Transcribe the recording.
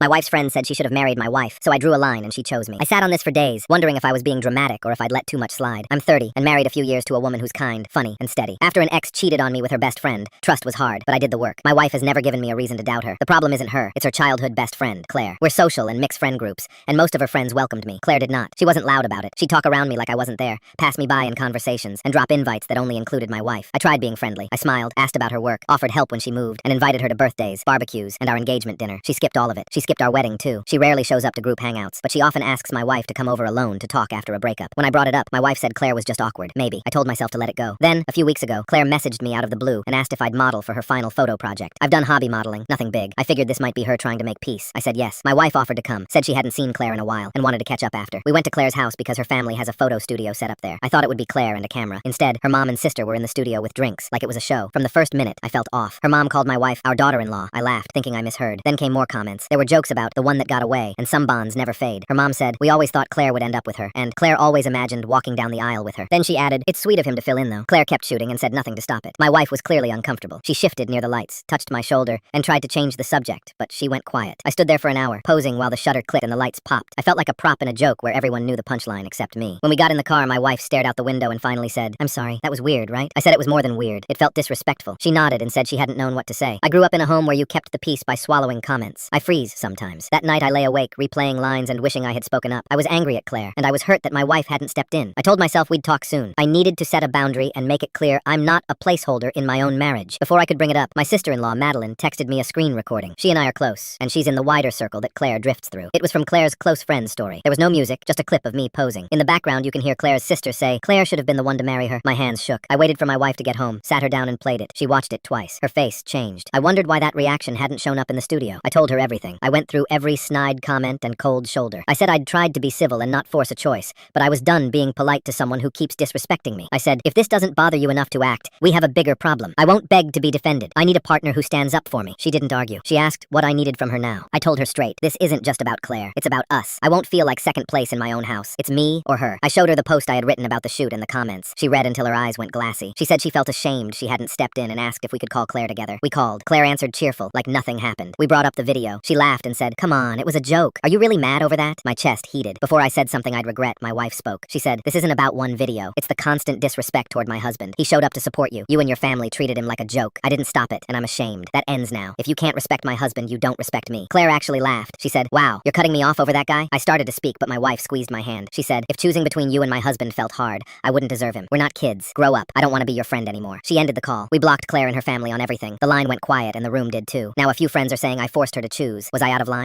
My wife's friend said she should have married my wife, so I drew a line and she chose me. I sat on this for days, wondering if I was being dramatic or if I'd let too much slide. I'm 30 and married a few years to a woman who's kind, funny, and steady. After an ex cheated on me with her best friend, trust was hard, but I did the work. My wife has never given me a reason to doubt her. The problem isn't her, it's her childhood best friend, Claire. We're social and mixed friend groups, and most of her friends welcomed me. Claire did not. She wasn't loud about it. She'd talk around me like I wasn't there, pass me by in conversations, and drop invites that only included my wife. I tried being friendly. I smiled, asked about her work, offered help when she moved, and invited her to birthdays, barbecues, and our engagement dinner. She skipped all of it. She skipped our wedding too. She rarely shows up to group hangouts, but she often asks my wife to come over alone to talk after a breakup. When I brought it up, my wife said Claire was just awkward. Maybe. I told myself to let it go. Then, a few weeks ago, Claire messaged me out of the blue and asked if I'd model for her final photo project. I've done hobby modeling, nothing big. I figured this might be her trying to make peace. I said yes. My wife offered to come, said she hadn't seen Claire in a while, and wanted to catch up after. We went to Claire's house because her family has a photo studio set up there. I thought it would be Claire and a camera. Instead, her mom and sister were in the studio with drinks, like it was a show. From the first minute, I felt off. Her mom called my wife our daughter-in-law. I laughed, thinking I misheard. Then came more comments. There were jokes about the one that got away, and some bonds never fade. Her mom said, we always thought Claire would end up with her, and Claire always imagined walking down the aisle with her. Then she added, it's sweet of him to fill in though. Claire kept shooting and said nothing to stop it. My wife was clearly uncomfortable. She shifted near the lights, touched my shoulder, and tried to change the subject, but she went quiet. I stood there for an hour, posing while the shutter clicked and the lights popped. I felt like a prop in a joke where everyone knew the punchline except me. When we got in the car, my wife stared out the window and finally said, I'm sorry, that was weird, right? I said it was more than weird. It felt disrespectful. She nodded and said she hadn't known what to say. I grew up in a home where you kept the peace by swallowing comments. I freeze sometimes. That night I lay awake, replaying lines and wishing I had spoken up. I was angry at Claire, and I was hurt that my wife hadn't stepped in. I told myself we'd talk soon. I needed to set a boundary and make it clear I'm not a placeholder in my own marriage. Before I could bring it up, my sister-in-law, Madeline, texted me a screen recording. She and I are close, and she's in the wider circle that Claire drifts through. It was from Claire's close friend's story. There was no music, just a clip of me posing. In the background, you can hear Claire's sister say, Claire should have been the one to marry her. My hands shook. I waited for my wife to get home, sat her down and played it. She watched it twice. Her face changed. I wondered why that reaction hadn't shown up in the studio. I told her everything. I went through every snide comment and cold shoulder. I said I'd tried to be civil and not force a choice, but I was done being polite to someone who keeps disrespecting me. I said, if this doesn't bother you enough to act, we have a bigger problem. I won't beg to be defended. I need a partner who stands up for me. She didn't argue. She asked what I needed from her now. I told her straight, this isn't just about Claire. It's about us. I won't feel like second place in my own house. It's me or her. I showed her the post I had written about the shoot and the comments. She read until her eyes went glassy. She said she felt ashamed she hadn't stepped in and asked if we could call Claire together. We called. Claire answered cheerful, like nothing happened. We brought up the video. She laughed and said, come on, it was a joke. Are you really mad over that? My chest heated. Before I said something I'd regret, my wife spoke. She said, this isn't about one video. It's the constant disrespect toward my husband. He showed up to support you. You and your family treated him like a joke. I didn't stop it, and I'm ashamed. That ends now. If you can't respect my husband, you don't respect me. Claire actually laughed. She said, wow, you're cutting me off over that guy? I started to speak, but my wife squeezed my hand. She said, if choosing between you and my husband felt hard, I wouldn't deserve him. We're not kids. Grow up. I don't want to be your friend anymore. She ended the call. We blocked Claire and her family on everything. The line went quiet, and the room did too. Now a few friends are saying I forced her to choose. Was I out of line?